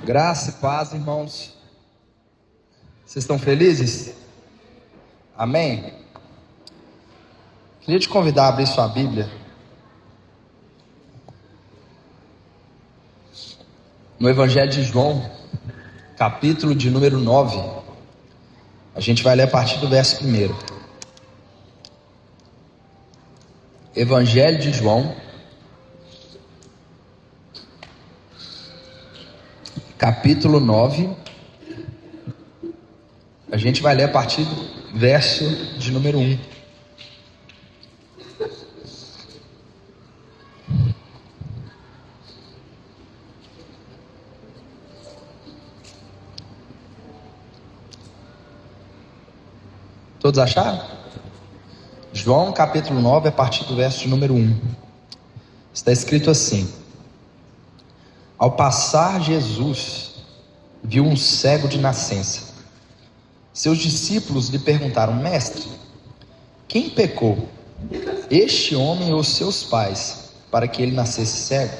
Graça e paz, irmãos. Vocês estão felizes? Amém? Queria te convidar a abrir sua Bíblia no Evangelho de João, capítulo de número 9. A gente vai ler a partir do verso 1. Evangelho de João, capítulo 9. A gente vai ler a partir do verso de número 1. Todos acharam? João capítulo 9, a partir do verso de número 1. Está escrito assim: Ao passar Jesus, viu um cego de nascença. Seus discípulos lhe perguntaram: Mestre, quem pecou, este homem ou seus pais, para que ele nascesse cego?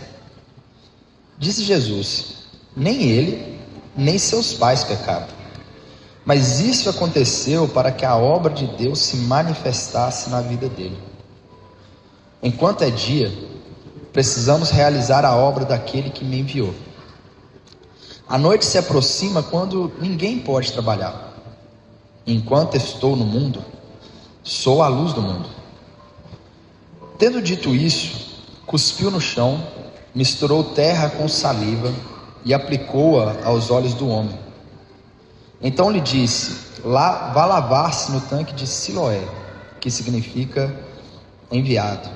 Disse Jesus: Nem ele, nem seus pais pecaram, mas isso aconteceu para que a obra de Deus se manifestasse na vida dele. Enquanto é dia, precisamos realizar a obra daquele que me enviou. A noite se aproxima quando ninguém pode trabalhar. Enquanto estou no mundo, sou a luz do mundo. Tendo dito isso, cuspiu no chão, misturou terra com saliva e aplicou-a aos olhos do homem. Então lhe disse: vá lavar-se no tanque de Siloé, que significa enviado.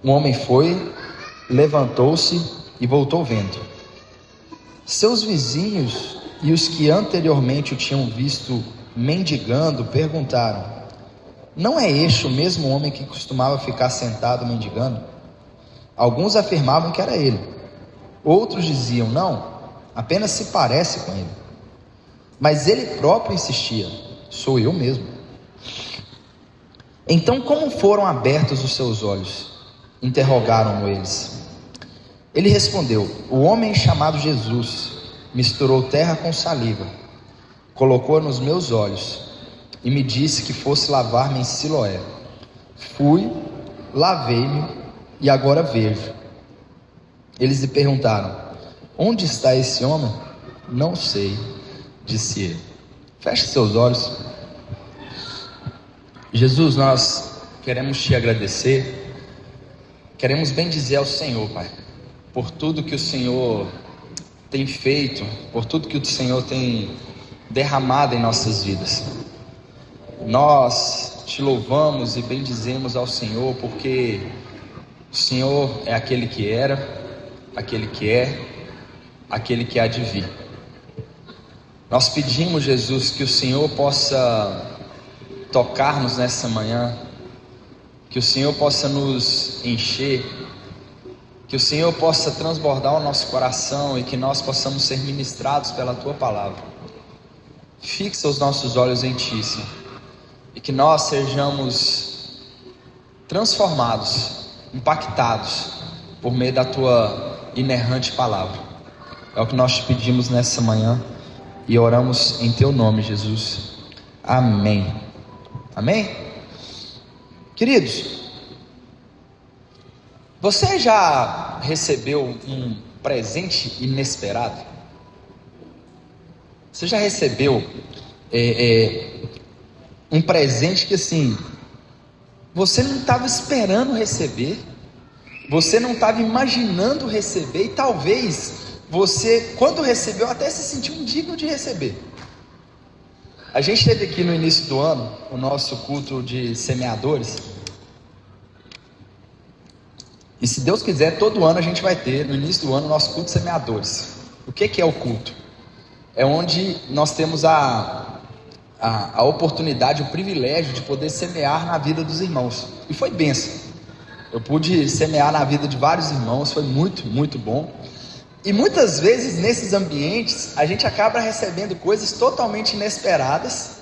O homem foi, levantou-se e voltou vendo. Seus vizinhos e os que anteriormente o tinham visto mendigando perguntaram: Não é este o mesmo homem que costumava ficar sentado mendigando? Alguns afirmavam que era ele. Outros diziam: Não, apenas se parece com ele. Mas ele próprio insistia: Sou eu mesmo. Então, como foram abertos os seus olhos? Interrogaram-no eles. Ele respondeu: O homem chamado Jesus misturou terra com saliva, colocou-a nos meus olhos e me disse que fosse lavar-me em Siloé. Fui, lavei-me e agora vejo. Eles lhe perguntaram: Onde está esse homem? Não sei, disse ele. Feche seus olhos. Jesus, nós queremos te agradecer, queremos bendizer ao Senhor, Pai, por tudo que o Senhor tem feito, por tudo que o Senhor tem derramado em nossas vidas. Nós te louvamos e bendizemos ao Senhor, porque o Senhor é aquele que era, aquele que é, aquele que há de vir. Nós pedimos, Jesus, que o Senhor possa tocar-nos nessa manhã, que o Senhor possa nos encher, que o Senhor possa transbordar o nosso coração e que nós possamos ser ministrados pela Tua palavra. Fixa os nossos olhos em Ti, Senhor, e que nós sejamos transformados, impactados por meio da Tua inerrante palavra. É o que nós te pedimos nessa manhã e oramos em Teu nome, Jesus. Amém. Amém? Queridos, você já recebeu um presente inesperado? Você já recebeu um presente que assim, você não estava esperando receber, você não estava imaginando receber, e talvez você, quando recebeu, até se sentiu indigno de receber. A gente teve aqui no início do ano o nosso culto de semeadores, e se Deus quiser, todo ano a gente vai ter no início do ano o nosso culto de semeadores. O que é o culto? É onde nós temos a oportunidade, o privilégio de poder semear na vida dos irmãos, e foi bênção. Eu pude semear na vida de vários irmãos, foi muito, muito bom. E muitas vezes nesses ambientes a gente acaba recebendo coisas totalmente inesperadas,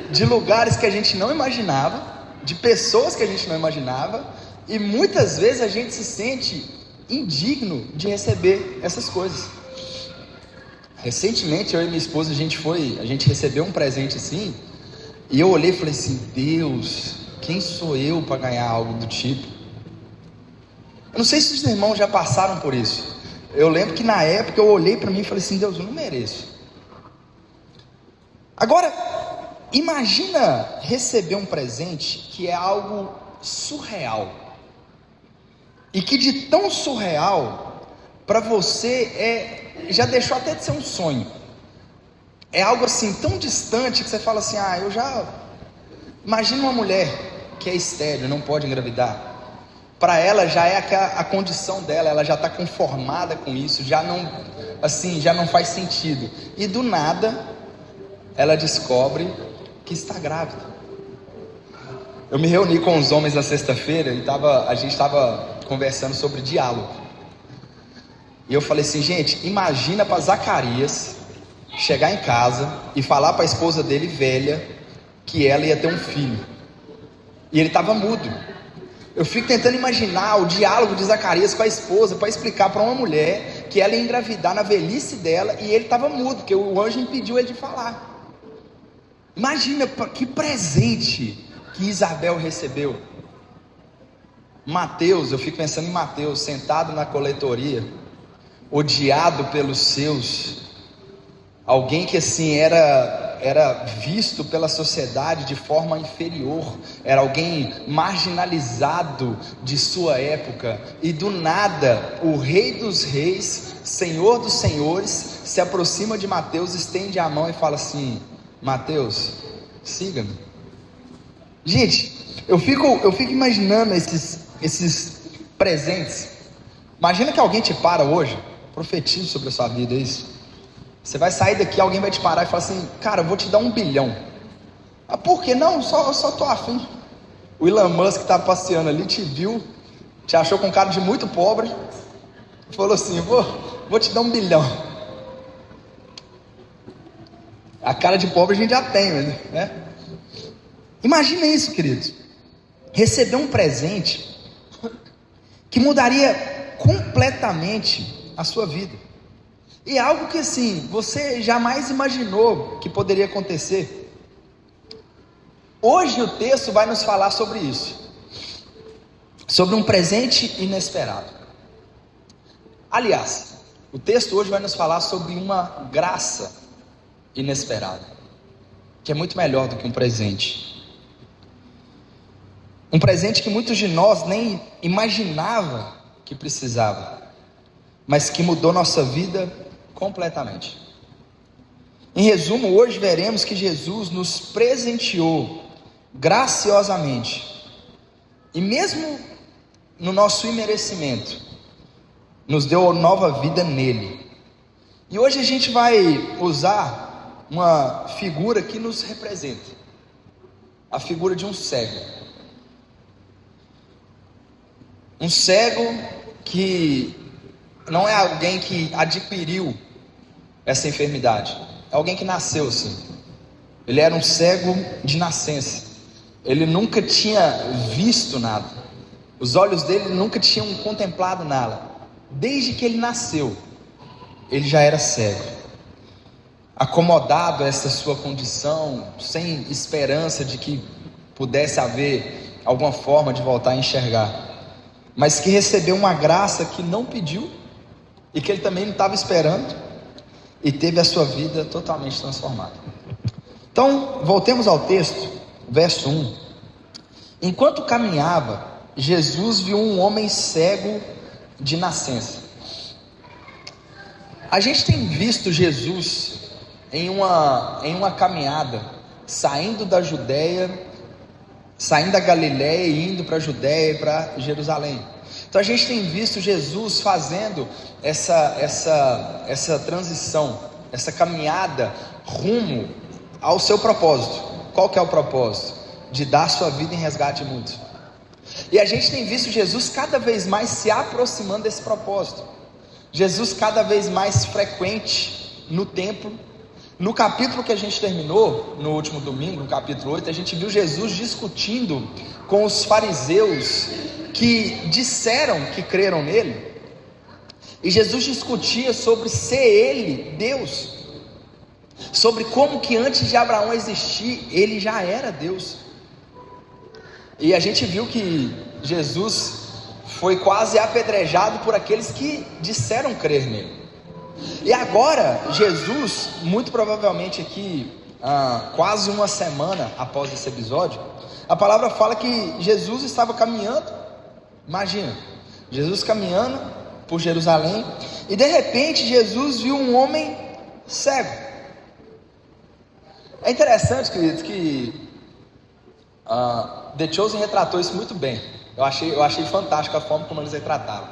de lugares que a gente não imaginava, de pessoas que a gente não imaginava, e muitas vezes a gente se sente indigno de receber essas coisas. Recentemente eu e minha esposa, a gente recebeu um presente assim, e eu olhei e falei assim: Deus, quem sou eu para ganhar algo do tipo? Eu não sei se os irmãos já passaram por isso. Eu lembro que na época eu olhei para mim e falei assim: Deus, eu não mereço. Agora, imagina receber um presente que é algo surreal, e que de tão surreal para você já deixou até de ser um sonho. É algo assim tão distante que você fala assim: imagina uma mulher que é estéril, não pode engravidar. Para ela já é a condição dela, ela já está conformada com isso, já não faz sentido. E do nada ela descobre que está grávida. Eu me reuni com os homens na sexta-feira e a gente estava conversando sobre diálogo. E eu falei assim: gente, imagina para Zacarias chegar em casa e falar para a esposa dele, velha, que ela ia ter um filho. E ele estava mudo. Eu fico tentando imaginar o diálogo de Zacarias com a esposa para explicar para uma mulher que ela ia engravidar na velhice dela e ele estava mudo, porque o anjo impediu ele de falar. Imagina que presente que Isabel recebeu. Mateus, eu fico pensando em Mateus, sentado na coletoria, odiado pelos seus, alguém que assim era visto pela sociedade de forma inferior, era alguém marginalizado de sua época, e do nada o Rei dos Reis, Senhor dos Senhores, se aproxima de Mateus, estende a mão e fala assim: Mateus, siga-me. Gente, eu fico imaginando esses presentes. Imagina que alguém te para hoje, profetizo sobre a sua vida, é isso. Você vai sair daqui, alguém vai te parar e falar assim: cara, eu vou te dar 1 bilhão. Ah, por que não? Só tô afim. O Elon Musk estava passeando ali, te viu, te achou com cara de muito pobre, falou assim: vou te dar 1 bilhão. A cara de pobre a gente já tem, né? Imagina isso, queridos. Receber um presente que mudaria completamente a sua vida. E é algo que assim, você jamais imaginou que poderia acontecer. Hoje o texto vai nos falar sobre isso. Sobre um presente inesperado. Aliás, o texto hoje vai nos falar sobre uma graça inesperada, que é muito melhor do que um presente. Um presente que muitos de nós nem imaginava que precisava, mas que mudou nossa vida completamente. Em resumo, hoje veremos que Jesus nos presenteou graciosamente, e mesmo no nosso imerecimento, nos deu nova vida nele. E hoje a gente vai usar uma figura que nos representa, a figura de um cego. Um cego que não é alguém que adquiriu essa enfermidade, é alguém que nasceu assim. Ele era um cego de nascença. Ele nunca tinha visto nada. Os olhos dele nunca tinham contemplado nada. Desde que ele nasceu, ele já era cego. Acomodado a essa sua condição, sem esperança de que pudesse haver alguma forma de voltar a enxergar, mas que recebeu uma graça que não pediu e que ele também não estava esperando, e teve a sua vida totalmente transformada. Então, voltemos ao texto, verso 1. Enquanto caminhava, Jesus viu um homem cego de nascença. A gente tem visto Jesus em uma caminhada, saindo da Judéia, saindo da Galiléia e indo para a Judéia e para Jerusalém. Então a gente tem visto Jesus fazendo essa transição, essa caminhada rumo ao seu propósito. Qual que é o propósito? De dar sua vida em resgate de muitos. E a gente tem visto Jesus cada vez mais se aproximando desse propósito. Jesus cada vez mais frequente no templo. No capítulo que a gente terminou, no último domingo, no capítulo 8, a gente viu Jesus discutindo com os fariseus que disseram que creram nele, E Jesus discutia sobre ser Ele Deus, sobre como que antes de Abraão existir, Ele já era Deus. E a gente viu que Jesus foi quase apedrejado por aqueles que disseram crer nele. E agora, Jesus, muito provavelmente aqui, quase uma semana após esse episódio, a palavra fala que Jesus estava caminhando. Imagina, Jesus caminhando por Jerusalém, e de repente Jesus viu um homem cego. É interessante, queridos, que The Chosen retratou isso muito bem. Eu achei fantástica a forma como eles retrataram.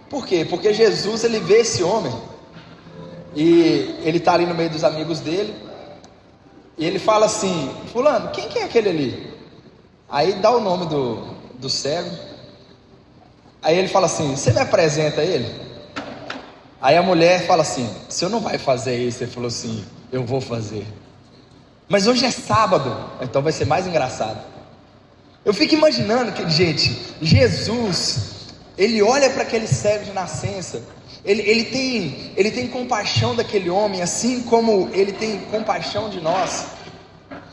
Por quê? Porque Jesus, ele vê esse homem, e ele está ali no meio dos amigos dele, e ele fala assim: fulano, quem que é aquele ali? Aí dá o nome do cego. Aí ele fala assim: você me apresenta ele? Aí a mulher fala assim: o senhor não vai fazer isso. Ele falou assim: eu vou fazer. Mas hoje é sábado, então vai ser mais engraçado. Eu fico imaginando que, gente, Jesus, ele olha para aquele cego de nascença, ele tem compaixão daquele homem, assim como ele tem compaixão de nós.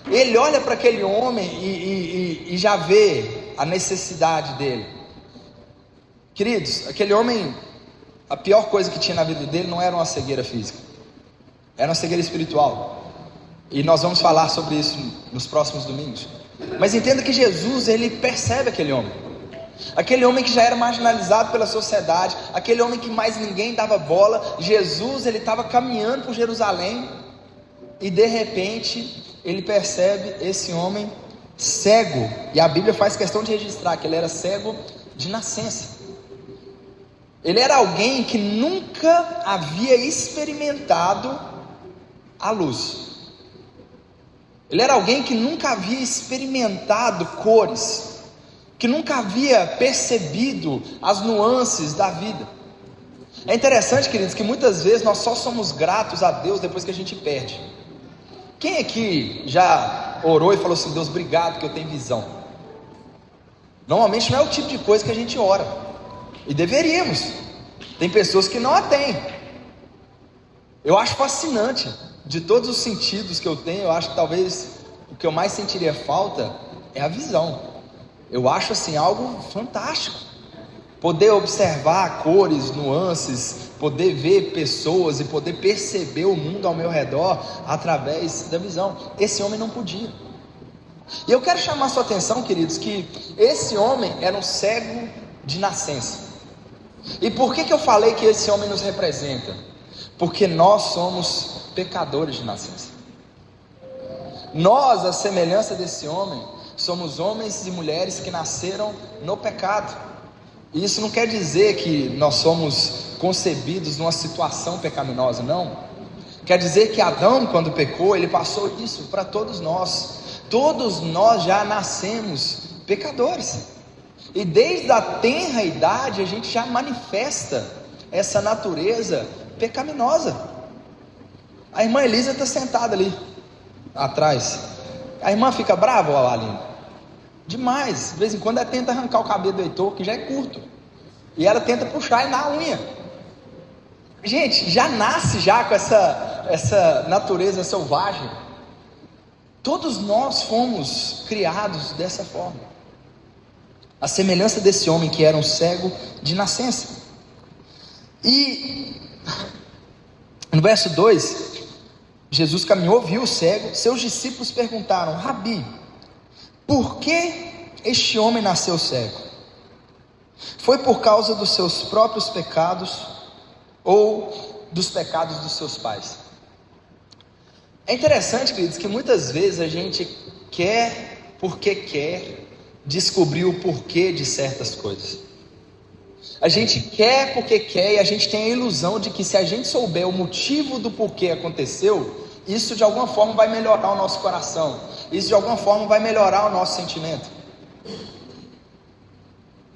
Ele olha para aquele homem e já vê a necessidade dele. Queridos, aquele homem, a pior coisa que tinha na vida dele não era uma cegueira física, era uma cegueira espiritual. E nós vamos falar sobre isso nos próximos domingos. Mas entenda que Jesus, ele percebe aquele homem que já era marginalizado pela sociedade, aquele homem que mais ninguém dava bola. Jesus, ele estava caminhando por Jerusalém, e de repente ele percebe esse homem cego, e a Bíblia faz questão de registrar que ele era cego de nascença. Ele era alguém que nunca havia experimentado a luz. Ele era alguém que nunca havia experimentado cores, que nunca havia percebido as nuances da vida. É interessante, queridos, que muitas vezes nós só somos gratos a Deus depois que a gente perde. Quem aqui já orou e falou assim: Deus, obrigado que eu tenho visão? Normalmente não é o tipo de coisa que a gente ora, e deveríamos. Tem pessoas que não a têm. Eu acho fascinante. De todos os sentidos que eu tenho, eu acho que talvez o que eu mais sentiria falta é a visão. Eu acho assim algo fantástico, poder observar cores, nuances, poder ver pessoas e poder perceber o mundo ao meu redor através da visão. Esse homem não podia. E eu quero chamar a sua atenção, queridos, que esse homem era um cego de nascença. E por que eu falei que esse homem nos representa? Porque nós somos pecadores de nascença. Nós, à semelhança desse homem, somos homens e mulheres que nasceram no pecado. E isso não quer dizer que nós somos concebidos numa situação pecaminosa, não. Quer dizer que Adão, quando pecou, ele passou isso para todos nós. Todos nós já nascemos pecadores, e desde a tenra idade a gente já manifesta essa natureza pecaminosa. A irmã Elisa está sentada ali atrás. A irmã fica brava, ó, Aline? Demais. De vez em quando ela tenta arrancar o cabelo do Heitor, que já é curto, e ela tenta puxar na unha. Gente, já nasce já com essa natureza selvagem. Todos nós fomos criados dessa forma, a semelhança desse homem que era um cego de nascença. E no verso 2, Jesus caminhou, viu o cego. Seus discípulos perguntaram: Rabi, por que este homem nasceu cego? Foi por causa dos seus próprios pecados ou dos pecados dos seus pais? É interessante, queridos, que muitas vezes a gente quer, porque quer, descobrir o porquê de certas coisas. A gente quer porque quer, e a gente tem a ilusão de que se a gente souber o motivo do porquê aconteceu, isso de alguma forma vai melhorar o nosso coração, isso de alguma forma vai melhorar o nosso sentimento.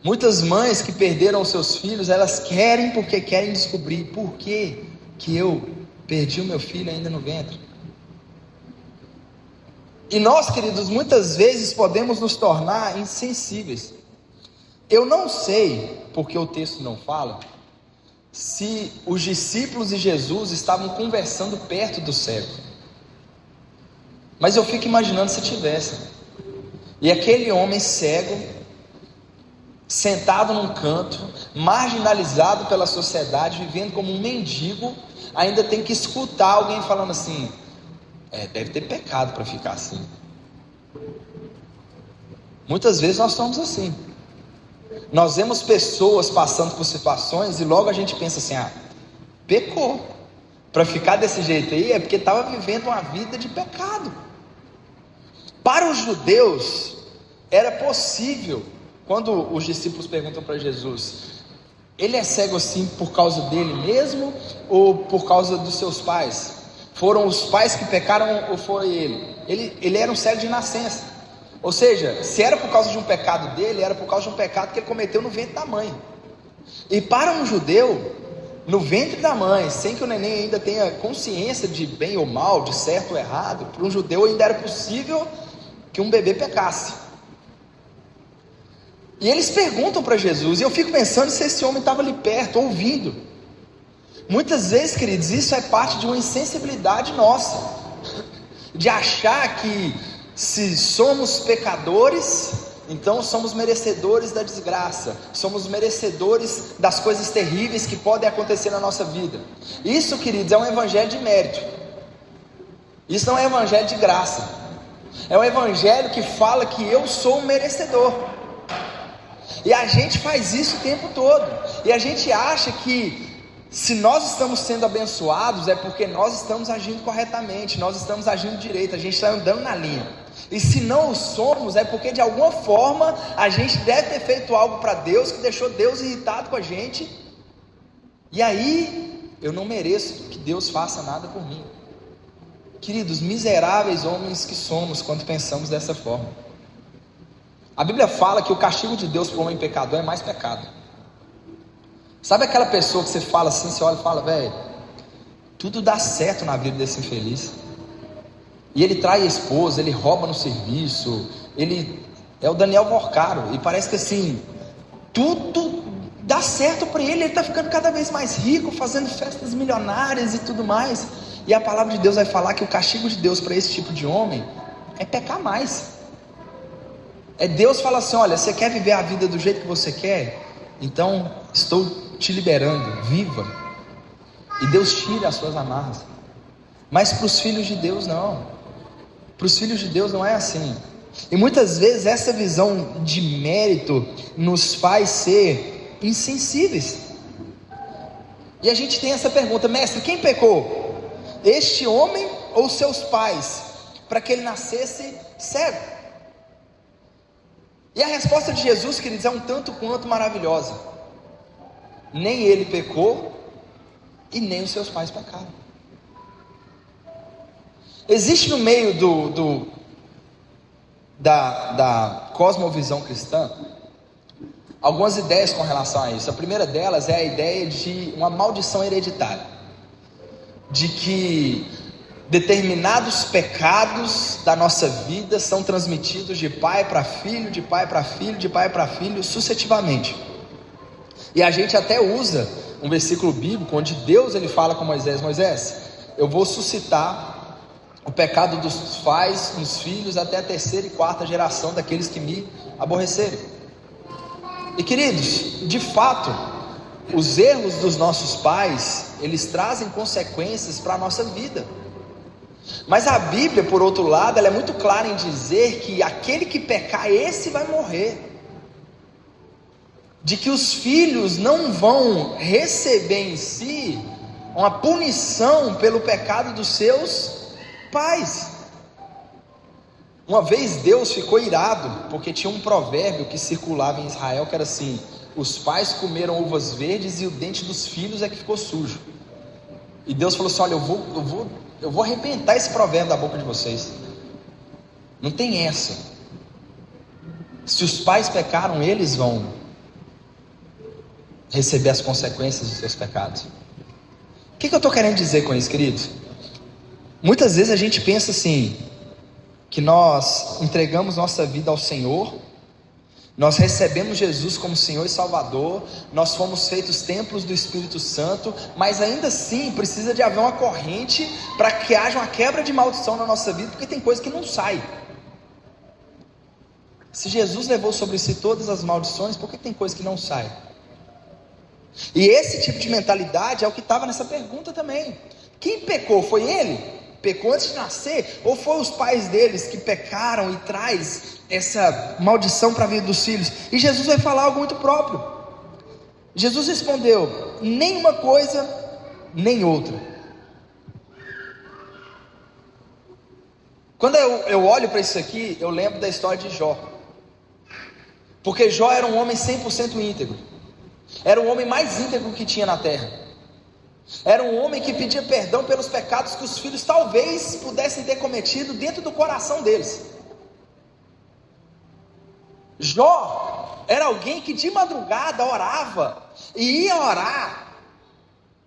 Muitas mães que perderam os seus filhos, elas querem porque querem descobrir por que eu perdi o meu filho ainda no ventre. E nós, queridos, muitas vezes podemos nos tornar insensíveis. Eu não sei porque o texto não fala se os discípulos e Jesus estavam conversando perto do cego. Mas eu fico imaginando se tivessem. E aquele homem cego, sentado num canto, marginalizado pela sociedade, vivendo como um mendigo, ainda tem que escutar alguém falando assim: deve ter pecado para ficar assim. Muitas vezes nós somos assim. Nós vemos pessoas passando por situações e logo a gente pensa assim: pecou. Para ficar desse jeito aí é porque estava vivendo uma vida de pecado. Para os judeus era possível, quando os discípulos perguntam para Jesus: ele é cego assim por causa dele mesmo ou por causa dos seus pais? Foram os pais que pecaram ou foi ele? Ele era um cego de nascença. Ou seja, se era por causa de um pecado dele, era por causa de um pecado que ele cometeu no ventre da mãe. E para um judeu, no ventre da mãe, sem que o neném ainda tenha consciência de bem ou mal, de certo ou errado, para um judeu ainda era possível que um bebê pecasse. E eles perguntam para Jesus, e eu fico pensando se esse homem estava ali perto, ouvindo. Muitas vezes, queridos, isso é parte de uma insensibilidade nossa, de achar que se somos pecadores, então somos merecedores da desgraça, somos merecedores das coisas terríveis que podem acontecer na nossa vida. Isso, queridos, é um evangelho de mérito. Isso não é evangelho de graça. É um evangelho que fala que eu sou um merecedor. E a gente faz isso o tempo todo. E a gente acha que se nós estamos sendo abençoados é porque nós estamos agindo corretamente, nós estamos agindo direito, a gente está andando na linha. E se não o somos, é porque de alguma forma a gente deve ter feito algo para Deus que deixou Deus irritado com a gente. E aí eu não mereço que Deus faça nada por mim. Queridos, miseráveis homens que somos quando pensamos dessa forma. A Bíblia fala que o castigo de Deus para o homem pecador é mais pecado. Sabe aquela pessoa que você fala assim, você olha e fala: velho, tudo dá certo na vida desse infeliz. E ele trai a esposa, ele rouba no serviço, ele é o Daniel Vorcaro, e parece que assim, tudo dá certo para ele está ficando cada vez mais rico, fazendo festas milionárias e tudo mais. E a palavra de Deus vai falar que o castigo de Deus para esse tipo de homem é pecar mais. É Deus fala assim: olha, você quer viver a vida do jeito que você quer? Então estou te liberando, viva. E Deus tira as suas amarras. Mas para os filhos de Deus não. Para os filhos de Deus não é assim. E muitas vezes essa visão de mérito nos faz ser insensíveis. E a gente tem essa pergunta: mestre, quem pecou? Este homem ou seus pais? Para que ele nascesse cego? E a resposta de Jesus, queridos, é um tanto quanto maravilhosa. Nem ele pecou e nem os seus pais pecaram. Existe no meio da cosmovisão cristã algumas ideias com relação a isso. A primeira delas é a ideia de uma maldição hereditária, de que determinados pecados da nossa vida são transmitidos de pai para filho, de pai para filho, de pai para filho, sucessivamente. E a gente até usa um versículo bíblico onde Deus ele fala com Moisés: Moisés, eu vou suscitar o pecado dos pais nos filhos até a terceira e quarta geração daqueles que me aborrecerem. E queridos, de fato, os erros dos nossos pais, eles trazem consequências para a nossa vida. Mas a Bíblia, por outro lado, ela é muito clara em dizer que aquele que pecar, esse vai morrer. De que os filhos não vão receber em si uma punição pelo pecado dos seus pais. Uma vez Deus ficou irado, porque tinha um provérbio que circulava em Israel, que era assim: os pais comeram uvas verdes e o dente dos filhos é que ficou sujo. E Deus falou assim: olha, eu vou arrebentar esse provérbio da boca de vocês. Não tem essa. Se os pais pecaram, eles vão receber as consequências dos seus pecados. O que eu estou querendo dizer com isso, queridos? Muitas vezes a gente pensa assim, que nós entregamos nossa vida ao Senhor, Nós recebemos Jesus como Senhor e Salvador, nós fomos feitos templos do Espírito Santo, mas ainda assim precisa de haver uma corrente para que haja uma quebra de maldição na nossa vida, porque tem coisa que não sai. Se Jesus levou sobre si todas as maldições, por que tem coisa que não sai? E esse tipo de mentalidade é o que estava nessa pergunta também. Quem pecou? Foi ele? Pecou antes de nascer? Ou foi os pais deles que pecaram e traz essa maldição para a vida dos filhos? E Jesus vai falar algo muito próprio. Jesus respondeu: nem uma coisa, nem outra. Quando eu olho para isso aqui, eu lembro da história de Jó. Porque Jó era um homem 100% íntegro. Era o homem mais íntegro que tinha na terra. Era um homem que pedia perdão pelos pecados que os filhos talvez pudessem ter cometido dentro do coração deles. Jó era alguém que de madrugada orava e ia orar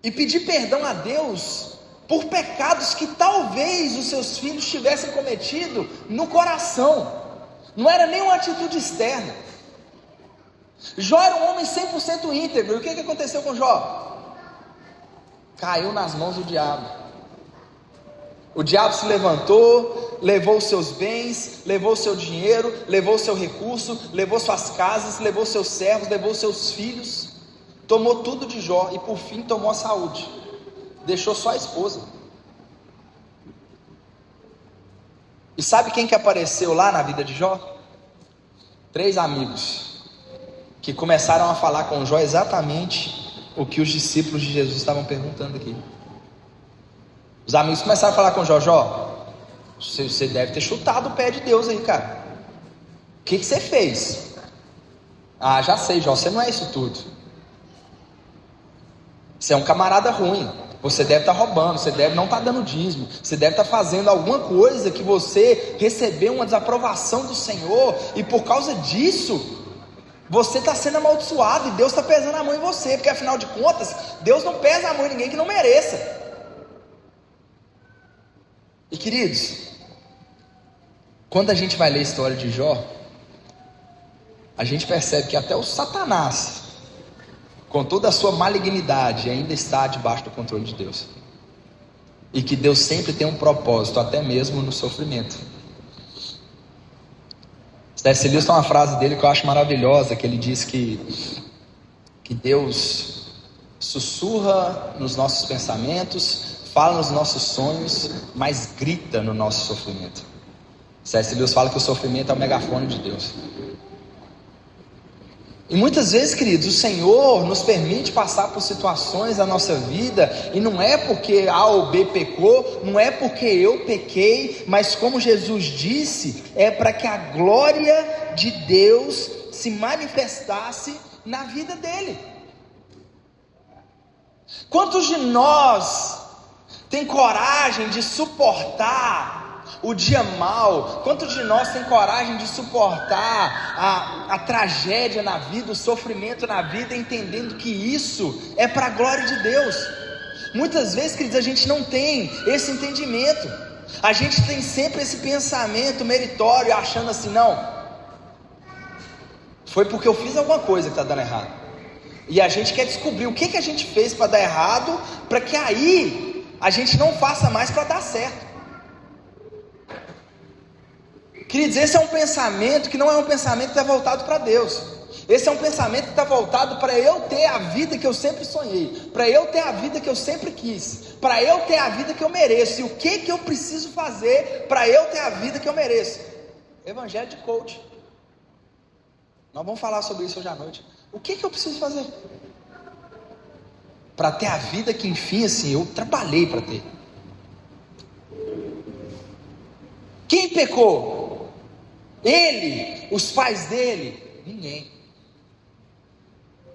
e pedir perdão a Deus por pecados que talvez os seus filhos tivessem cometido no coração. Não era nem uma atitude externa. Jó era um homem 100% íntegro. E o que aconteceu com Jó? Caiu nas mãos do diabo. O diabo se levantou, levou os seus bens, levou o seu dinheiro, levou o seu recurso, levou suas casas, levou seus servos, levou seus filhos, tomou tudo de Jó e por fim tomou a saúde, deixou só a esposa. E sabe quem que apareceu lá na vida de Jó? 3 amigos que começaram a falar com Jó exatamente o que os discípulos de Jesus estavam perguntando aqui. Os amigos começaram a falar com Jó: Jó, você deve ter chutado o pé de Deus aí, cara. O que você fez? Ah, já sei, Jó, você não é isso tudo. Você é um camarada ruim. Você deve estar roubando, você deve não estar dando dízimo, você deve estar fazendo alguma coisa que você recebeu uma desaprovação do Senhor, e por causa disso você está sendo amaldiçoado, e Deus está pesando a mão em você, porque afinal de contas Deus não pesa a mão em ninguém que não mereça. E queridos, quando a gente vai ler a história de Jó, a gente percebe que até o Satanás, com toda a sua malignidade, ainda está debaixo do controle de Deus, e que Deus sempre tem um propósito, até mesmo no sofrimento. C.S. Lewis tem uma frase dele que eu acho maravilhosa, que ele diz que Deus sussurra nos nossos pensamentos, fala nos nossos sonhos, mas grita no nosso sofrimento. C.S. Lewis fala que o sofrimento é o megafone de Deus. E muitas vezes, queridos, o Senhor nos permite passar por situações da nossa vida, e não é porque A ou B pecou, não é porque eu pequei, mas como Jesus disse, é para que a glória de Deus se manifestasse na vida dele. Quantos de nós tem coragem de suportar o dia mal? Quantos de nós tem coragem de suportar a tragédia na vida, o sofrimento na vida, entendendo que isso é para a glória de Deus? Muitas vezes, queridos, a gente não tem esse entendimento. A gente tem sempre esse pensamento meritório, achando assim: não, foi porque eu fiz alguma coisa que está dando errado. E a gente quer descobrir o que a gente fez para dar errado, para que aí a gente não faça mais para dar certo. Queridos, esse é um pensamento que não é um pensamento que está voltado para Deus. Esse é um pensamento que está voltado para eu ter a vida que eu sempre sonhei, para eu ter a vida que eu sempre quis, para eu ter a vida que eu mereço. E o que eu preciso fazer para eu ter a vida que eu mereço? Evangelho de coach. Nós vamos falar sobre isso hoje à noite. O que eu preciso fazer para ter a vida que, enfim, assim, eu trabalhei para ter? Quem pecou? Ele, os pais dele? Ninguém.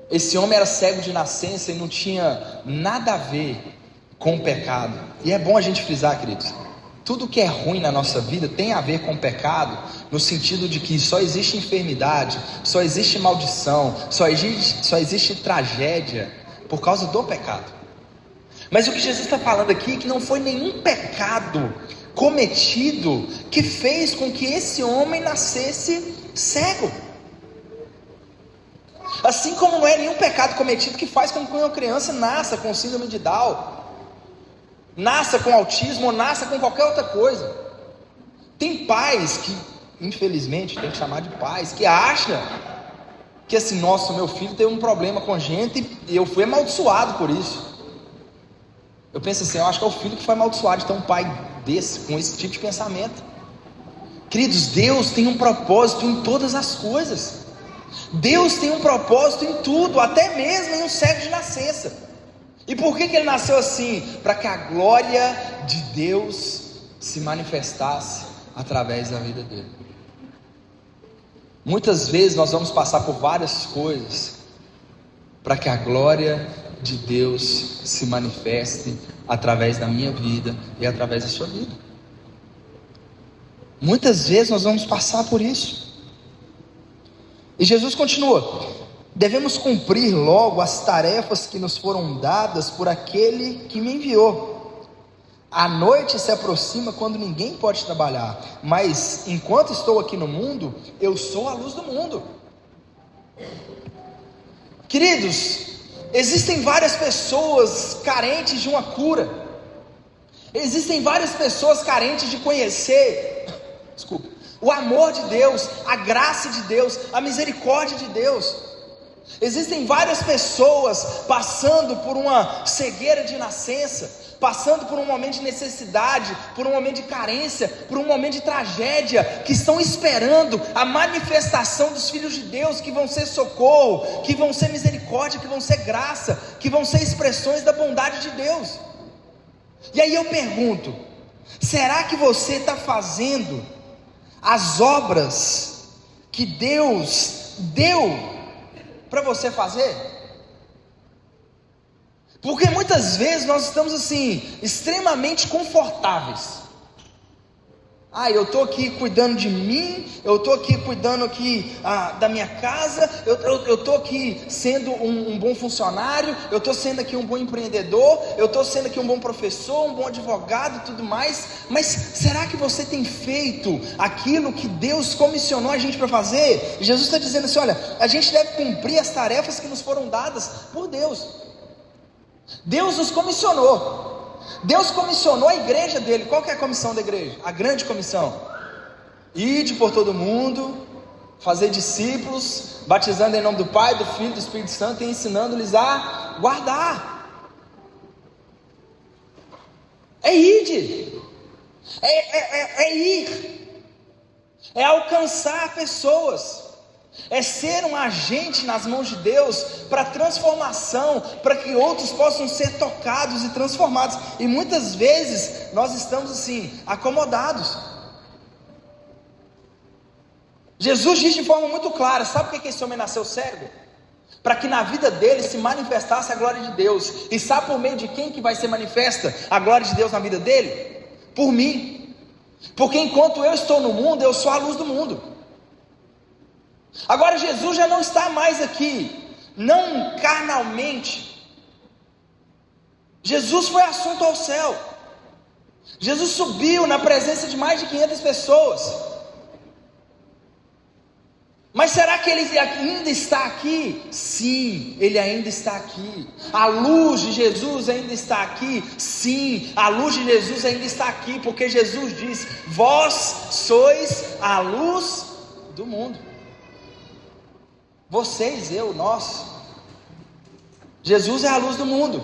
Esse homem era cego de nascença e não tinha nada a ver com o pecado. E é bom a gente frisar, queridos, tudo que é ruim na nossa vida tem a ver com o pecado, no sentido de que só existe enfermidade, só existe maldição, só existe tragédia por causa do pecado. Mas o que Jesus está falando aqui é que não foi nenhum pecado cometido que fez com que esse homem nascesse cego. Assim como não é nenhum pecado cometido que faz com que uma criança nasça com síndrome de Down, nasça com autismo ou nasça com qualquer outra coisa. Tem pais que, infelizmente, tem que chamar de pais, que acham que assim, nossa, meu filho tem um problema congênito e eu fui amaldiçoado por isso. Eu penso assim, eu acho que é o filho que foi amaldiçoado de ter um pai desse, com esse tipo de pensamento. Queridos, Deus tem um propósito em todas as coisas. Deus tem um propósito em tudo, até mesmo em um cego de nascença. E por que ele nasceu assim? Para que a glória de Deus se manifestasse através da vida dele. Muitas vezes nós vamos passar por várias coisas para que a glória de Deus se manifeste através da minha vida e através da sua vida. Muitas vezes nós vamos passar por isso. E Jesus continua: devemos cumprir logo as tarefas que nos foram dadas por aquele que me enviou. A noite se aproxima quando ninguém pode trabalhar, mas enquanto estou aqui no mundo, eu sou a luz do mundo. Queridos, existem várias pessoas carentes de uma cura. Existem várias pessoas carentes de conhecer, o amor de Deus, a graça de Deus, a misericórdia de Deus. Existem várias pessoas passando por uma cegueira de nascença, passando por um momento de necessidade, por um momento de carência, por um momento de tragédia, que estão esperando a manifestação dos filhos de Deus, que vão ser socorro, que vão ser misericórdia, que vão ser graça, que vão ser expressões da bondade de Deus. E aí eu pergunto: será que você está fazendo as obras que Deus deu para você fazer? Porque muitas vezes nós estamos assim, extremamente confortáveis. Eu estou aqui cuidando de mim, eu estou aqui cuidando aqui da minha casa, eu estou aqui sendo um bom funcionário, eu estou sendo aqui um bom empreendedor, eu estou sendo aqui um bom professor, um bom advogado e tudo mais. Mas será que você tem feito aquilo que Deus comissionou a gente para fazer? Jesus está dizendo assim: olha, a gente deve cumprir as tarefas que nos foram dadas por Deus. Deus nos comissionou. Deus comissionou a igreja dele. Qual que é a comissão da igreja? A grande comissão: ide por todo mundo, fazer discípulos, batizando em nome do Pai, do Filho e do Espírito Santo, e ensinando-lhes a guardar. É ide, é ir, é alcançar pessoas, é ser um agente nas mãos de Deus para transformação, para que outros possam ser tocados e transformados. E muitas vezes nós estamos assim, acomodados. Jesus diz de forma muito clara: sabe por que esse homem nasceu cego? Para que na vida dele se manifestasse a glória de Deus. E sabe por meio de quem que vai ser manifesta a glória de Deus na vida dele? Por mim. Porque enquanto eu estou no mundo, eu sou a luz do mundo. Agora Jesus já não está mais aqui, não carnalmente. Jesus foi assunto ao céu. Jesus subiu na presença de mais de 500 pessoas. Mas será que ele ainda está aqui? Sim, ele ainda está aqui. A luz de Jesus ainda está aqui? Sim, a luz de Jesus ainda está aqui, porque Jesus diz: vós sois a luz do mundo. Vocês, eu, nós. Jesus é a luz do mundo.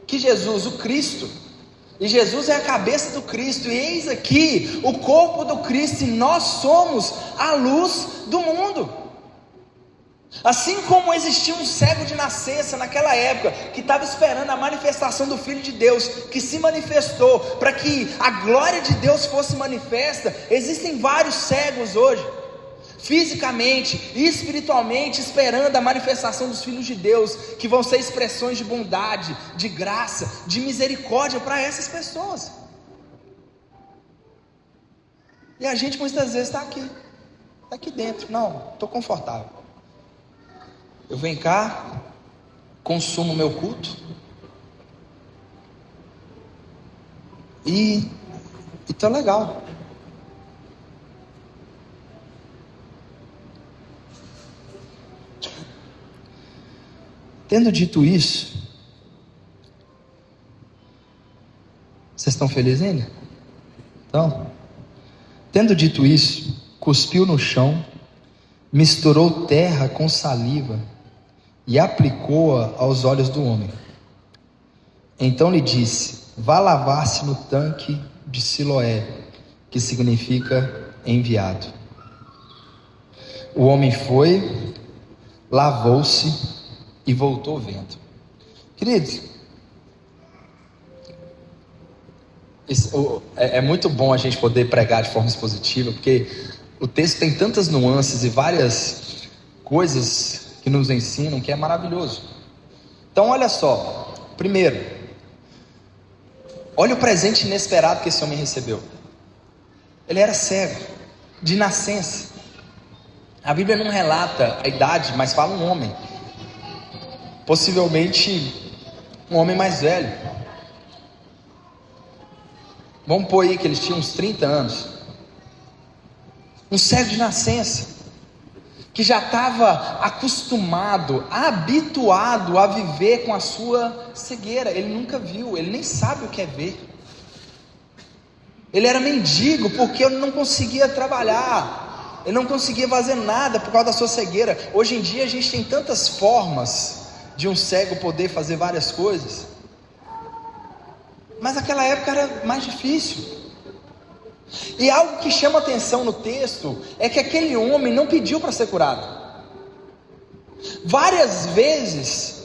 Que Jesus? O Cristo. E Jesus é a cabeça do Cristo. E eis aqui o corpo do Cristo, e nós somos a luz do mundo. Assim como existia um cego de nascença naquela época, que estava esperando a manifestação do Filho de Deus, que se manifestou para que a glória de Deus fosse manifesta, existem vários cegos hoje, fisicamente e espiritualmente, esperando a manifestação dos filhos de Deus, que vão ser expressões de bondade, de graça, de misericórdia para essas pessoas. E a gente muitas vezes está aqui dentro. Não, estou confortável. Eu venho cá, consumo o meu culto e estou legal. Tendo dito isso, vocês estão felizes ainda? Então, tendo dito isso, cuspiu no chão, misturou terra com saliva e aplicou-a aos olhos do homem. Então lhe disse: vá lavar-se no tanque de Siloé, que significa enviado. O homem foi, lavou-se e voltou vendo. Queridos, é muito bom a gente poder pregar de forma expositiva, porque o texto tem tantas nuances e várias coisas que nos ensinam, que é maravilhoso. Então olha só, primeiro, olha o presente inesperado que esse homem recebeu. Ele era cego, de nascença. A Bíblia não relata a idade, mas fala um homem, possivelmente um homem mais velho. Vamos pôr aí que eles tinham uns 30 anos. Um cego de nascença, que já estava acostumado, habituado a viver com a sua cegueira. Ele nunca viu, ele nem sabe o que é ver. Ele era mendigo porque ele não conseguia trabalhar, ele não conseguia fazer nada por causa da sua cegueira. Hoje em dia a gente tem tantas formas de um cego poder fazer várias coisas, mas naquela época era mais difícil. E algo que chama atenção no texto é que aquele homem não pediu para ser curado. Várias vezes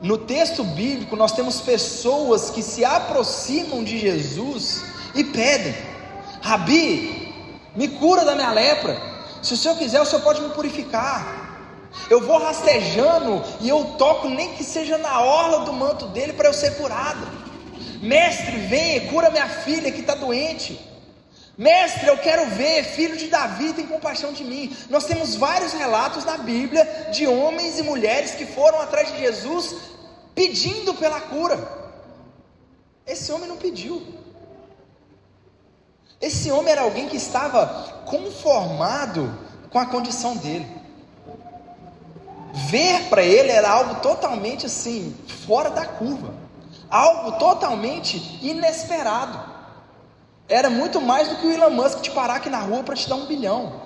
no texto bíblico nós temos pessoas que se aproximam de Jesus e pedem: Rabi, me cura da minha lepra. Se o Senhor quiser, o Senhor pode me purificar. Eu vou rastejando e eu toco, nem que seja na orla do manto dele, para eu ser curado. Mestre, venha, cura minha filha que está doente. Mestre, eu quero ver, filho de Davi, tem compaixão de mim. Nós temos vários relatos na Bíblia de homens e mulheres que foram atrás de Jesus pedindo pela cura. Esse homem não pediu. Esse homem era alguém que estava conformado com a condição dele. Ver para ele era algo totalmente assim, fora da curva, algo totalmente inesperado. Era muito mais do que o Elon Musk te parar aqui na rua para te dar 1 bilhão.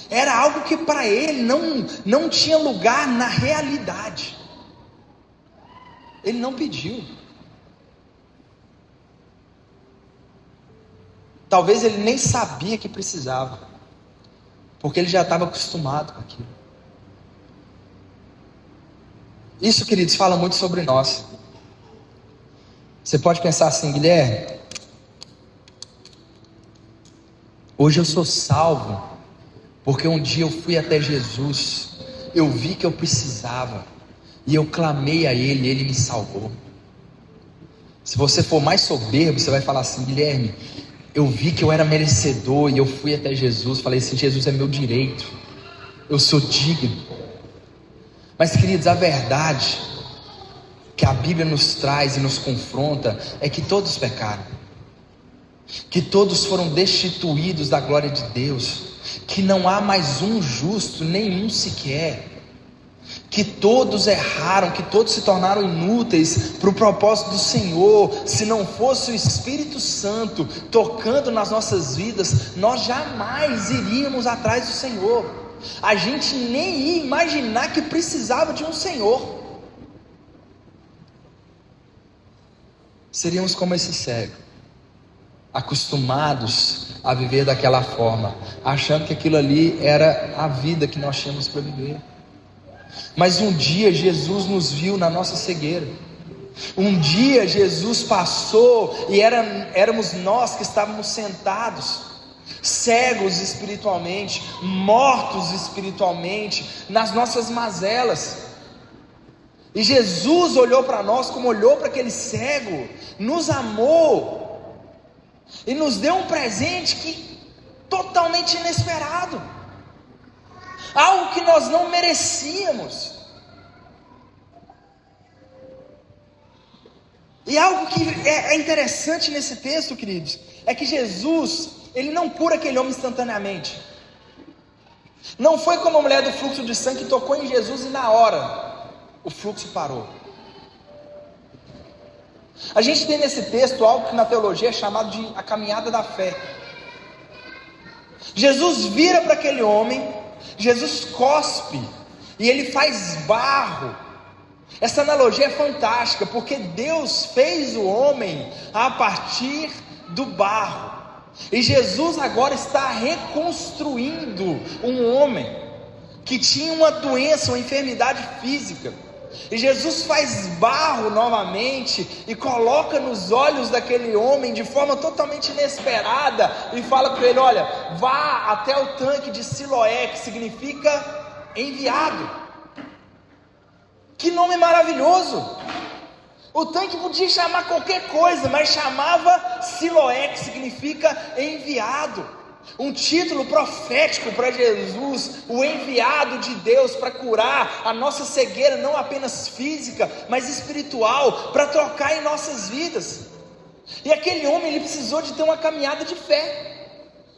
Era algo que para ele não tinha lugar na realidade. Ele não pediu. Talvez ele nem sabia que precisava, porque ele já estava acostumado com aquilo. Isso, queridos, fala muito sobre nós. Você pode pensar assim: Guilherme, hoje eu sou salvo porque um dia eu fui até Jesus, eu vi que eu precisava e eu clamei a Ele, Ele me salvou. Se você for mais soberbo, você vai falar assim: Guilherme, eu vi que eu era merecedor e eu fui até Jesus, falei assim: Jesus é meu direito, eu sou digno. Mas, queridos, a verdade que a Bíblia nos traz e nos confronta é que todos pecaram, que todos foram destituídos da glória de Deus, que não há mais um justo, nenhum sequer, que todos erraram, que todos se tornaram inúteis para o propósito do Senhor. Se não fosse o Espírito Santo tocando nas nossas vidas, nós jamais iríamos atrás do Senhor. A gente nem ia imaginar que precisava de um Senhor. Seríamos como esse cego, acostumados a viver daquela forma, achando que aquilo ali era a vida que nós tínhamos para viver. Mas um dia Jesus nos viu na nossa cegueira. Um dia Jesus passou e éramos nós que estávamos sentados, cegos espiritualmente, mortos espiritualmente, nas nossas mazelas. E Jesus olhou para nós como olhou para aquele cego, nos amou e nos deu um presente que totalmente inesperado, algo que nós não merecíamos. E algo que é interessante nesse texto, queridos, é que Jesus, Ele não cura aquele homem instantaneamente. Não foi como a mulher do fluxo de sangue que tocou em Jesus e na hora o fluxo parou. A gente tem nesse texto algo que na teologia é chamado de a caminhada da fé. Jesus vira para aquele homem, Jesus cospe, e ele faz barro. Essa analogia é fantástica, porque Deus fez o homem a partir do barro, e Jesus agora está reconstruindo um homem que tinha uma doença, uma enfermidade física, e Jesus faz barro novamente e coloca nos olhos daquele homem de forma totalmente inesperada, e fala para ele: olha, vá até o tanque de Siloé, que significa enviado. Que nome maravilhoso! O tanque podia chamar qualquer coisa, mas chamava Siloé, que significa enviado. Um título profético para Jesus, o enviado de Deus para curar a nossa cegueira, não apenas física, mas espiritual, para tocar em nossas vidas. E aquele homem, ele precisou de ter uma caminhada de fé.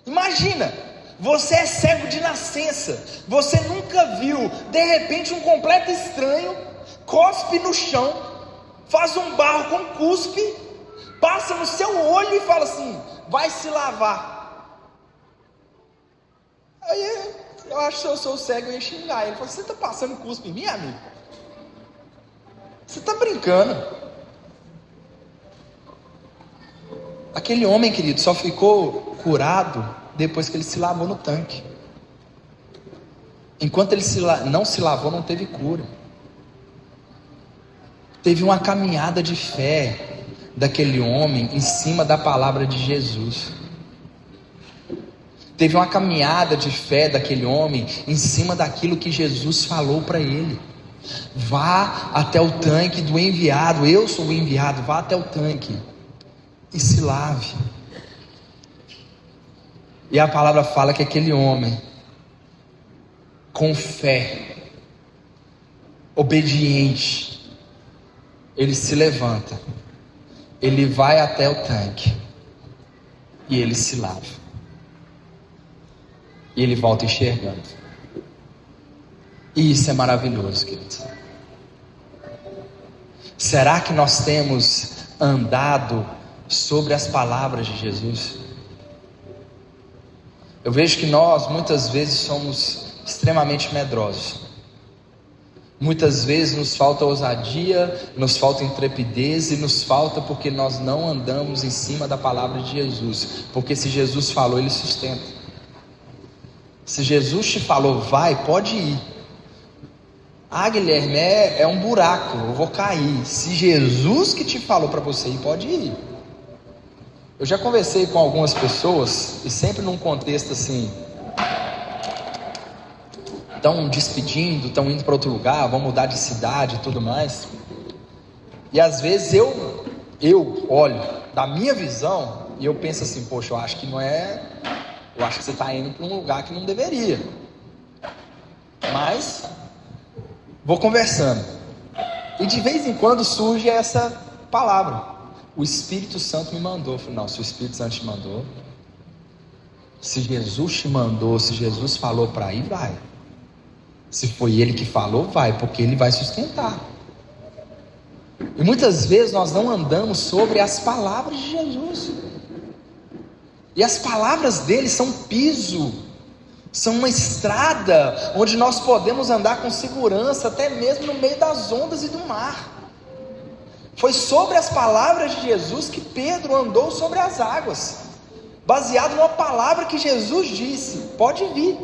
Imagina, você é cego de nascença, você nunca viu, de repente um completo estranho cospe no chão, faz um barro com cuspe, passa no seu olho e fala assim: vai se lavar. Aí eu acho que se eu sou cego eu ia xingar ele. Fala: você está passando cuspe em mim, amigo? Você está brincando? Aquele homem, querido, só ficou curado depois que ele se lavou no tanque. Enquanto ele não se lavou, não teve cura. Teve uma caminhada de fé daquele homem em cima da palavra de Jesus. Teve uma caminhada de fé daquele homem em cima daquilo que Jesus falou para ele: vá até o tanque do enviado, eu sou o enviado, vá até o tanque e se lave. E a palavra fala que aquele homem, com fé, obediente, ele se levanta, ele vai até o tanque e ele se lava. E ele volta enxergando. E isso é maravilhoso, queridos. Será que nós temos andado sobre as palavras de Jesus? Eu vejo que nós muitas vezes somos extremamente medrosos. Muitas vezes nos falta ousadia, nos falta intrepidez, e nos falta porque nós não andamos em cima da palavra de Jesus. Porque se Jesus falou, ele sustenta. Se Jesus te falou, vai, pode ir. Ah, Guilherme, é um buraco, eu vou cair. Se Jesus que te falou para você ir, pode ir. Eu já conversei com algumas pessoas, e sempre num contexto assim: estão despedindo, estão indo para outro lugar, vão mudar de cidade e tudo mais. E às vezes eu olho da minha visão e eu penso assim: poxa, eu acho que não é... Eu acho que você está indo para um lugar que não deveria. Mas vou conversando, e de vez em quando surge essa palavra: o Espírito Santo me mandou. Eu falei: não, se o Espírito Santo te mandou, se Jesus te mandou, se Jesus falou para ir, vai. Se foi Ele que falou, vai, porque Ele vai sustentar. E muitas vezes nós não andamos sobre as palavras de Jesus. E as palavras dele são piso, são uma estrada onde nós podemos andar com segurança, até mesmo no meio das ondas e do mar. Foi sobre as palavras de Jesus que Pedro andou sobre as águas, baseado numa palavra que Jesus disse: pode vir.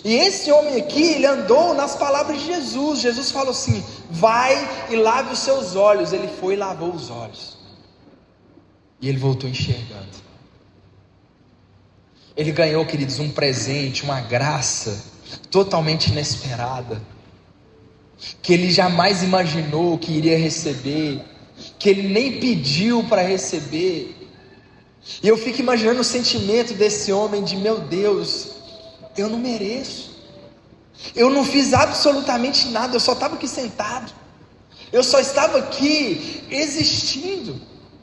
E esse homem aqui, ele andou nas palavras de Jesus. Jesus falou assim: vai e lave os seus olhos. Ele foi e lavou os olhos. E ele voltou enxergando. Ele ganhou, queridos, um presente, uma graça totalmente inesperada, que ele jamais imaginou que iria receber, que ele nem pediu para receber. E eu fico imaginando o sentimento desse homem de: meu Deus, eu não mereço, eu não fiz absolutamente nada, eu só estava aqui sentado, eu só estava aqui existindo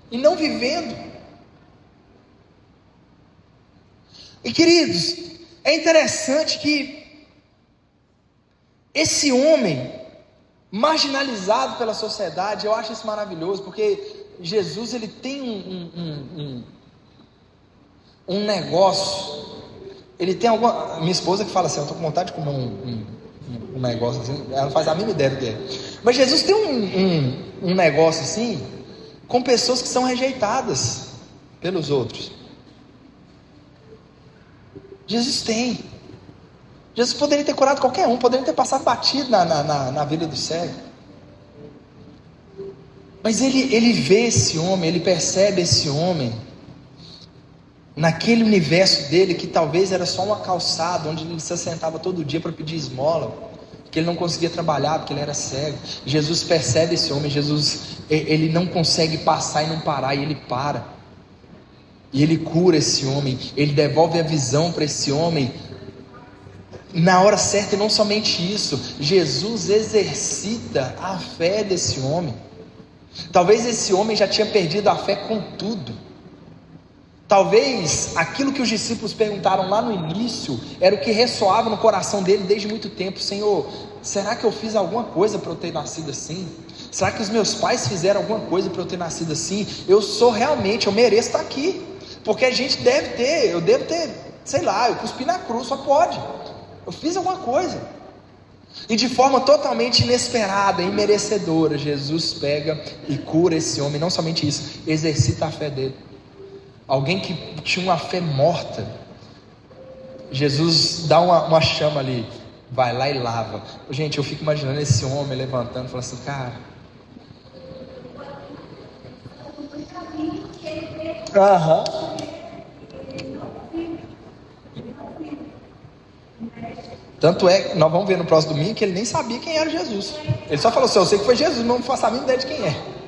e não vivendo. E queridos, é interessante que Esse homem, marginalizado pela sociedade, eu acho isso maravilhoso, porque Jesus, ele tem um negócio, ele tem alguma... Minha esposa que fala assim, eu estou com vontade de comer um negócio assim, ela não faz a mínima ideia do que é. Mas Jesus tem um negócio assim, com pessoas que são rejeitadas pelos outros. Jesus tem. Jesus poderia ter curado qualquer um, poderia ter passado batido na vida do cego. Mas ele vê esse homem, ele percebe esse homem, naquele universo dele, que talvez era só uma calçada, onde ele se assentava todo dia para pedir esmola, que ele não conseguia trabalhar, porque ele era cego. Jesus percebe esse homem, Jesus, ele não consegue passar e não parar, e ele para. E ele cura esse homem, ele devolve a visão para esse homem, na hora certa. E não somente isso, Jesus exercita a fé desse homem. Talvez esse homem já tinha perdido a fé com tudo. Talvez aquilo que os discípulos perguntaram lá no início era o que ressoava no coração dele desde muito tempo: Senhor, será que eu fiz alguma coisa para eu ter nascido assim? Será que os meus pais fizeram alguma coisa para eu ter nascido assim? Eu mereço estar aqui, porque a gente eu devo ter, sei lá, eu cuspi na cruz, só pode, eu fiz alguma coisa. E de forma totalmente inesperada, imerecedora, Jesus pega e cura esse homem. Não somente isso, exercita a fé dele. Alguém que tinha uma fé morta, Jesus dá uma chama ali, vai lá e lava. Gente, eu fico imaginando esse homem levantando, falando assim: cara, aham. Tanto é que nós vamos ver no próximo domingo que ele nem sabia quem era Jesus. Ele só falou assim: eu sei que foi Jesus, mas não faço a mínima ideia de quem é.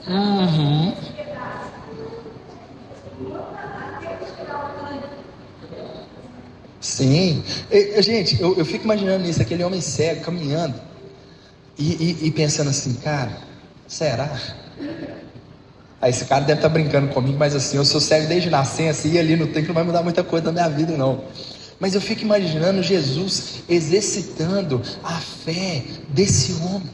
Uhum. Sim, gente, eu fico imaginando isso, aquele homem cego caminhando e pensando assim: cara, será? Aí esse cara deve estar brincando comigo, mas assim, eu sou cego desde nascença, e ali no tempo não vai mudar muita coisa na minha vida não. Mas eu fico imaginando Jesus exercitando a fé desse homem.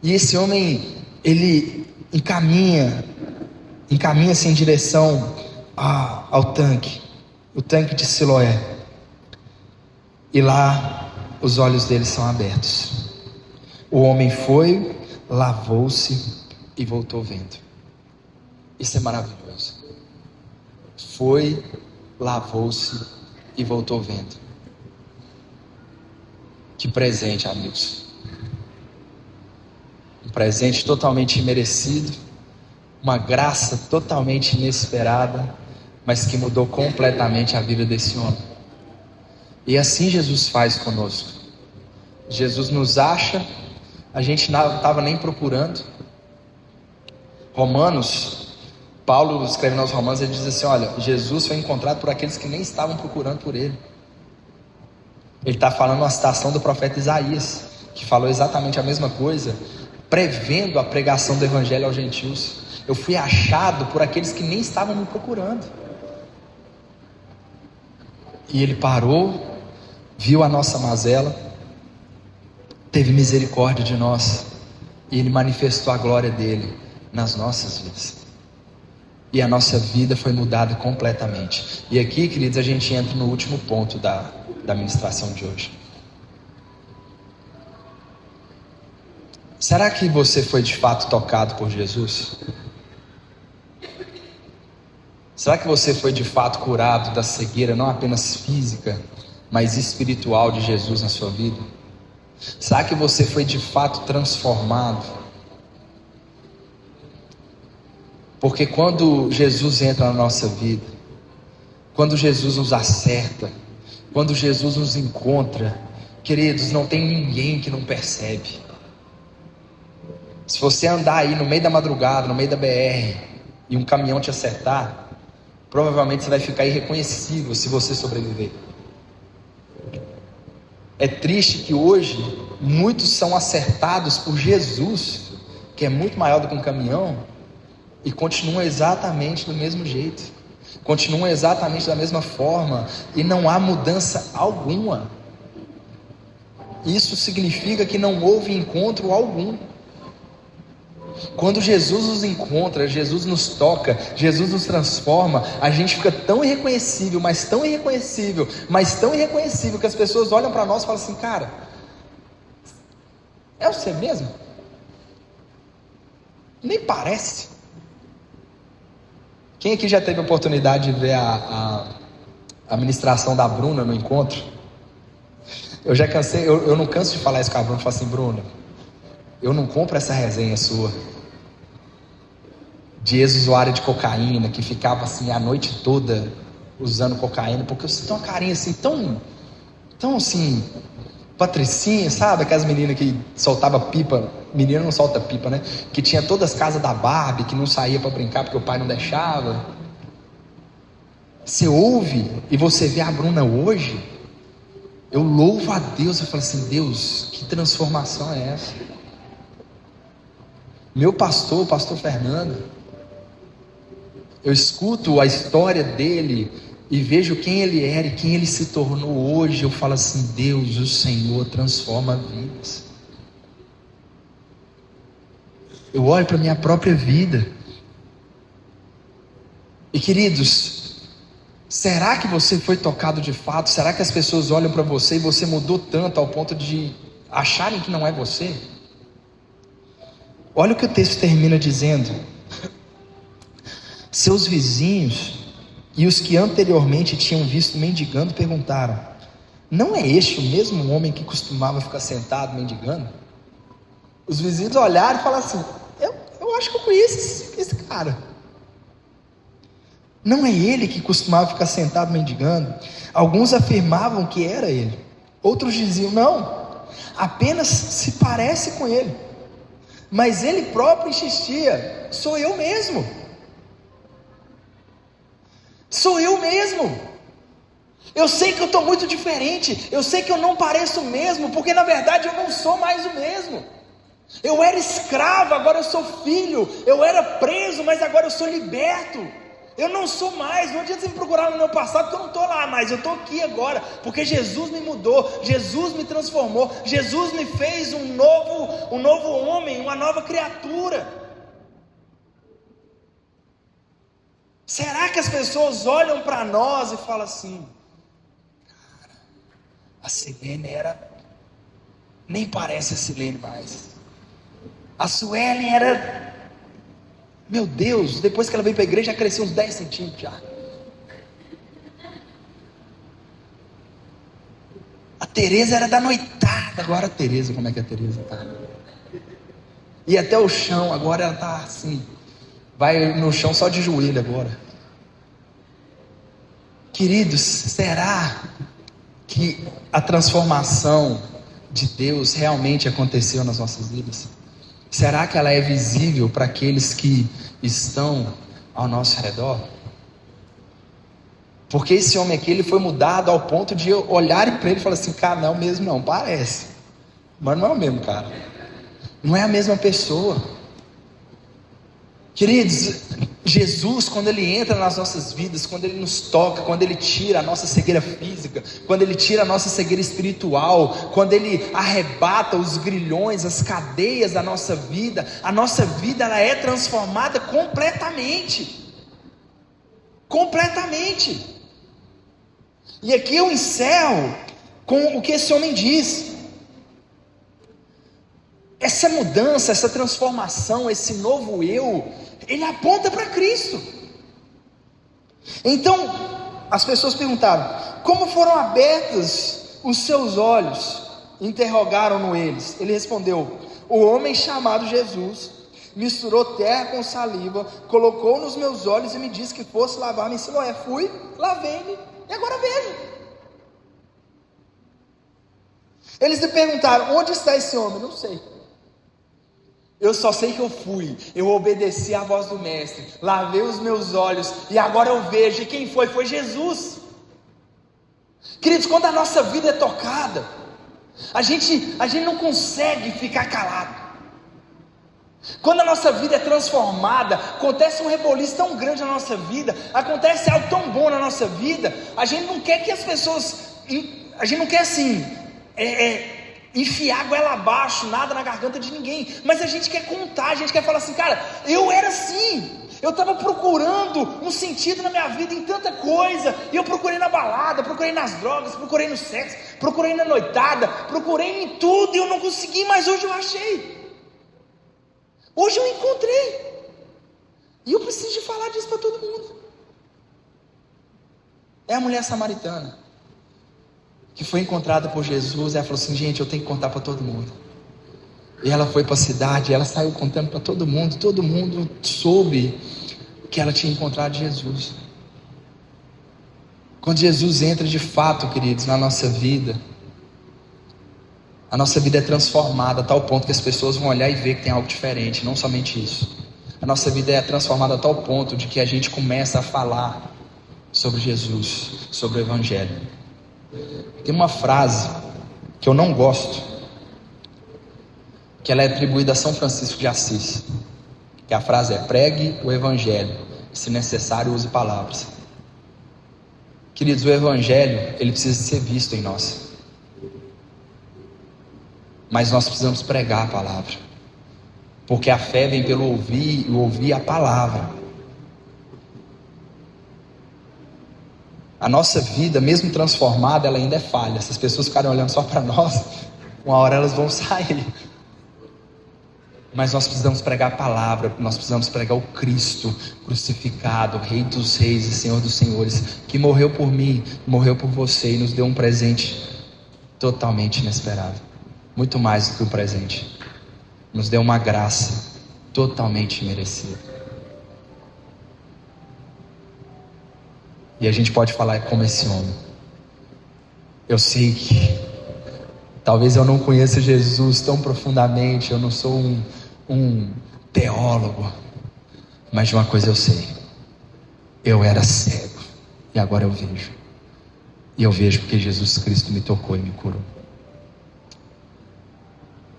E esse homem, ele encaminha-se em direção ao tanque, o tanque de Siloé. E lá os olhos dele são abertos. O homem foi, lavou-se e voltou vendo. Isso é maravilhoso. Foi, lavou-se e voltou vendo. Que presente, amigos. Um presente totalmente imerecido, uma graça totalmente inesperada, mas que mudou completamente a vida desse homem. E assim Jesus faz conosco. Jesus nos acha, a gente não estava nem procurando. Romanos, Paulo escrevendo aos Romanos, ele diz assim: olha, Jesus foi encontrado por aqueles que nem estavam procurando por ele. Ele está falando uma citação do profeta Isaías, que falou exatamente a mesma coisa, prevendo a pregação do evangelho aos gentios. Eu fui achado por aqueles que nem estavam me procurando. E ele parou, viu a nossa mazela, teve misericórdia de nós, e ele manifestou a glória dele nas nossas vidas. E a nossa vida foi mudada completamente. E aqui, queridos, a gente entra no último ponto da ministração de hoje. Será que você foi de fato tocado por Jesus? Será que você foi de fato curado da cegueira, não apenas física, mas espiritual de Jesus na sua vida? Será que você foi de fato transformado? Porque quando Jesus entra na nossa vida, quando Jesus nos acerta, quando Jesus nos encontra, queridos, não tem ninguém que não percebe. Se você andar aí no meio da madrugada, no meio da BR, e um caminhão te acertar, provavelmente você vai ficar irreconhecível se você sobreviver. É triste que hoje muitos são acertados por Jesus, que é muito maior do que um caminhão, e continuam exatamente do mesmo jeito, continuam exatamente da mesma forma, e não há mudança alguma. Isso significa que não houve encontro algum. Quando Jesus nos encontra, Jesus nos toca, Jesus nos transforma, a gente fica tão irreconhecível, mas tão irreconhecível, mas tão irreconhecível, que as pessoas olham para nós e falam assim: cara, é você mesmo? Nem parece. Quem aqui já teve a oportunidade de ver a ministração da Bruna no encontro? Eu já cansei, eu não canso de falar isso com a Bruna. Eu falo assim: Bruna, eu não compro essa resenha sua de ex-usuário de cocaína, que ficava assim a noite toda usando cocaína, porque você tem uma carinha assim, tão assim, patricinha, sabe? Aquelas meninas que soltava pipa, menina não solta pipa, né? Que tinha todas as casas da Barbie, que não saía para brincar porque o pai não deixava. Você ouve e você vê a Bruna hoje, eu louvo a Deus, eu falo assim: Deus, que transformação é essa? Meu pastor, o pastor Fernando, eu escuto a história dele e vejo quem ele era e quem ele se tornou hoje. Eu falo assim: Deus, o Senhor transforma vidas. Eu olho para a minha própria vida e, queridos, será que você foi tocado de fato? Será que as pessoas olham para você e você mudou tanto ao ponto de acharem que não é você? Olha o que o texto termina dizendo: seus vizinhos e os que anteriormente tinham visto mendigando perguntaram: não é este o mesmo homem que costumava ficar sentado mendigando? Os vizinhos olharam e falaram assim: eu acho que eu conheço esse cara. Não é ele que costumava ficar sentado mendigando? Alguns afirmavam que era ele, outros diziam: não, apenas se parece com ele. Mas ele próprio insistia: sou eu mesmo. Sou eu mesmo. Eu sei que eu estou muito diferente. Eu sei que eu não pareço o mesmo, porque na verdade eu não sou mais o mesmo. Eu era escravo, agora eu sou filho. Eu era preso, mas agora eu sou liberto. Eu não sou mais. Não adianta você me procurar no meu passado, porque eu não estou lá mais. Eu estou aqui agora, porque Jesus me mudou, Jesus me transformou, Jesus me fez um novo homem, uma nova criatura. Será que as pessoas olham para nós e falam assim: cara, a Silene nem parece a Silene mais. A Suelen era, meu Deus, depois que ela veio para a igreja já cresceu uns 10 centímetros já. A Tereza era da noitada. Agora a Tereza, como é que a Tereza está? E até o chão, agora ela está assim, vai no chão só de joelho agora. Queridos, será que a transformação de Deus realmente aconteceu nas nossas vidas? Será que ela é visível para aqueles que estão ao nosso redor? Porque esse homem aqui, ele foi mudado ao ponto de eu olhar para ele e falar assim: cara, não é o mesmo não, parece, mas não é o mesmo cara, não é a mesma pessoa. Queridos, Jesus, quando Ele entra nas nossas vidas, quando Ele nos toca, quando Ele tira a nossa cegueira física, quando Ele tira a nossa cegueira espiritual, quando Ele arrebata os grilhões, as cadeias da nossa vida, a nossa vida ela é transformada completamente. Completamente. E aqui eu encerro com o que esse homem diz. Essa mudança, essa transformação, esse novo eu, ele aponta para Cristo. Então, as pessoas perguntaram: como foram abertos os seus olhos? Interrogaram-no eles. Ele respondeu: o homem chamado Jesus misturou terra com saliva, colocou nos meus olhos e me disse que fosse lavar-me em Siloé. Fui, lavei-me e agora vejo. Eles lhe perguntaram: onde está esse homem? Não sei. Eu só sei que eu obedeci à voz do mestre, lavei os meus olhos e agora eu vejo. E quem foi? Foi Jesus. Queridos, quando a nossa vida é tocada, a gente não consegue ficar calado. Quando a nossa vida é transformada, acontece um reboliço tão grande na nossa vida, acontece algo tão bom na nossa vida, a gente não quer que as pessoas, a gente não quer assim, enfiar a goela abaixo, nada na garganta de ninguém, mas a gente quer contar, a gente quer falar assim, cara, eu era assim, eu estava procurando um sentido na minha vida em tanta coisa, e eu procurei na balada, procurei nas drogas, procurei no sexo, procurei na noitada, procurei em tudo e eu não consegui, mas hoje eu achei. Hoje eu encontrei, e eu preciso de falar disso para todo mundo. É a mulher samaritana, que foi encontrada por Jesus, e ela falou assim, gente, eu tenho que contar para todo mundo. E ela foi para a cidade, ela saiu contando para todo mundo soube que ela tinha encontrado Jesus. Quando Jesus entra de fato, queridos, na nossa vida, a nossa vida é transformada a tal ponto que as pessoas vão olhar e ver que tem algo diferente, não somente isso. A nossa vida é transformada a tal ponto de que a gente começa a falar sobre Jesus, sobre o Evangelho. Tem uma frase que eu não gosto, que ela é atribuída a São Francisco de Assis, que a frase é: pregue o Evangelho, se necessário use palavras. Queridos, o Evangelho, ele precisa ser visto em nós, mas nós precisamos pregar a palavra, porque a fé vem pelo ouvir, e ouvir a palavra. A nossa vida, mesmo transformada, ela ainda é falha. Se as pessoas ficarem olhando só para nós, uma hora elas vão sair. Mas nós precisamos pregar a palavra, nós precisamos pregar o Cristo crucificado, Rei dos Reis e Senhor dos Senhores, que morreu por mim, morreu por você e nos deu um presente totalmente inesperado, muito mais do que um presente, nos deu uma graça totalmente merecida. E a gente pode falar como esse homem. Eu sei que talvez eu não conheça Jesus tão profundamente, eu não sou um teólogo, mas de uma coisa eu sei: eu era cego e agora eu vejo. E eu vejo porque Jesus Cristo me tocou e me curou.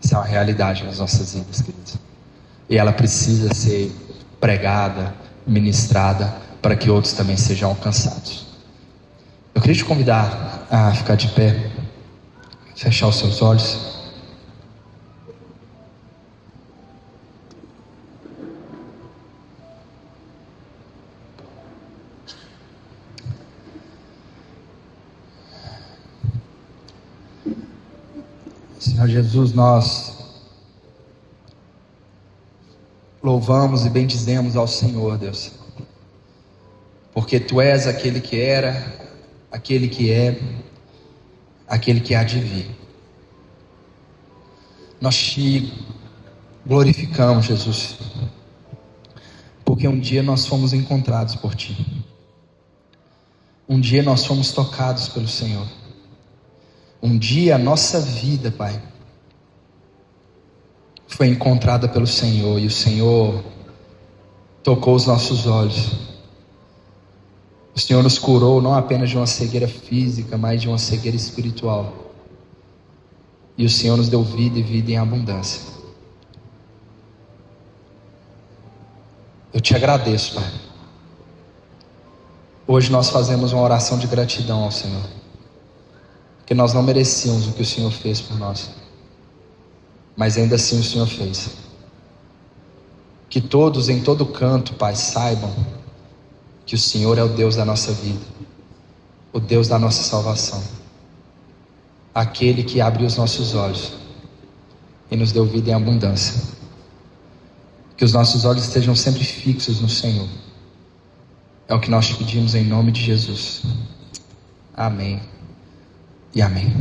Isso é uma realidade nas nossas vidas, queridos, e ela precisa ser pregada, ministrada, para que outros também sejam alcançados. Eu queria te convidar a ficar de pé, fechar os seus olhos. Senhor Jesus, nós louvamos e bendizemos ao Senhor, Deus, porque Tu és aquele que era, aquele que é, aquele que há de vir. Nós Te glorificamos, Jesus, porque um dia nós fomos encontrados por Ti, um dia nós fomos tocados pelo Senhor, um dia a nossa vida, Pai, foi encontrada pelo Senhor, e o Senhor tocou os nossos olhos. O Senhor nos curou não apenas de uma cegueira física, mas de uma cegueira espiritual. E o Senhor nos deu vida e vida em abundância. Eu Te agradeço, Pai. Hoje nós fazemos uma oração de gratidão ao Senhor, porque nós não merecíamos o que o Senhor fez por nós, mas ainda assim o Senhor fez. Que todos em todo canto, Pai, saibam que o Senhor é o Deus da nossa vida, o Deus da nossa salvação, aquele que abriu os nossos olhos e nos deu vida em abundância. Que os nossos olhos estejam sempre fixos no Senhor. É o que nós te pedimos em nome de Jesus. Amém e amém.